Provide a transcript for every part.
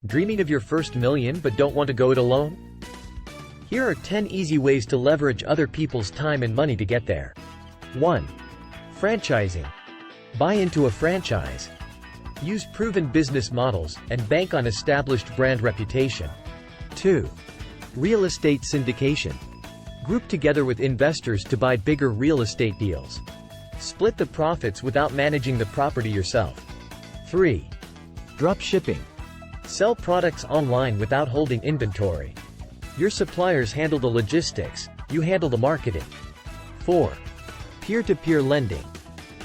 Dreaming of your first million but don't want to go it alone? Here are 10 easy ways to leverage other people's time and money to get there. 1. Franchising. Buy into a franchise. Use proven business models and bank on established brand reputation. 2. Real estate syndication. Group together with investors to buy bigger real estate deals. Split the profits without managing the property yourself. 3. Dropshipping. Sell products online without holding inventory. Your suppliers handle the logistics, you handle the marketing. 4. Peer-to-peer lending.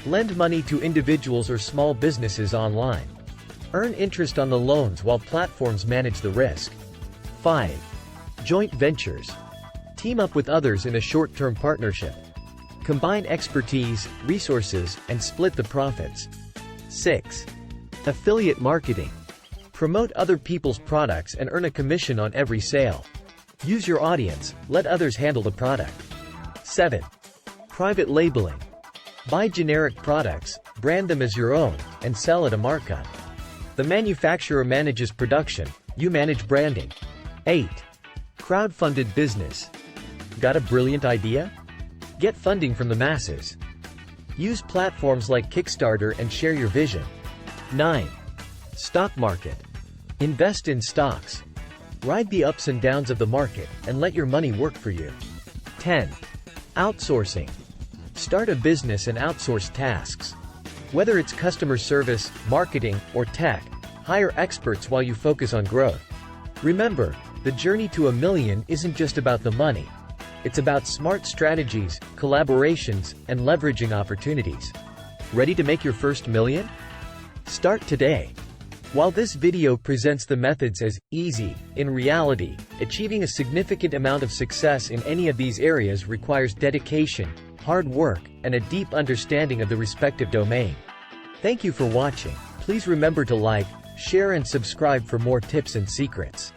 Lend money to individuals or small businesses online. Earn interest on the loans while platforms manage the risk. 5. Joint ventures. Team up with others in a short-term partnership. Combine expertise, resources, and split the profits. 6. Affiliate marketing. Promote other people's products and earn a commission on every sale. Use your audience, let others handle the product. 7. Private labeling. Buy generic products, brand them as your own, and sell at a markup. The manufacturer manages production, you manage branding. 8. Crowdfunded business. Got a brilliant idea? Get funding from the masses. Use platforms like Kickstarter and share your vision. 9. Stock market. Invest in stocks. Ride the ups and downs of the market, and let your money work for you. 10. Outsourcing. Start a business and outsource tasks. Whether it's customer service, marketing, or tech, hire experts while you focus on growth. Remember, the journey to $1 million isn't just about the money. It's about smart strategies, collaborations, and leveraging opportunities. Ready to make your first million? Start today. While this video presents the methods as easy, in reality, achieving a significant amount of success in any of these areas requires dedication, hard work, and a deep understanding of the respective domain. Thank you for watching. Please remember to like, share and subscribe for more tips and secrets.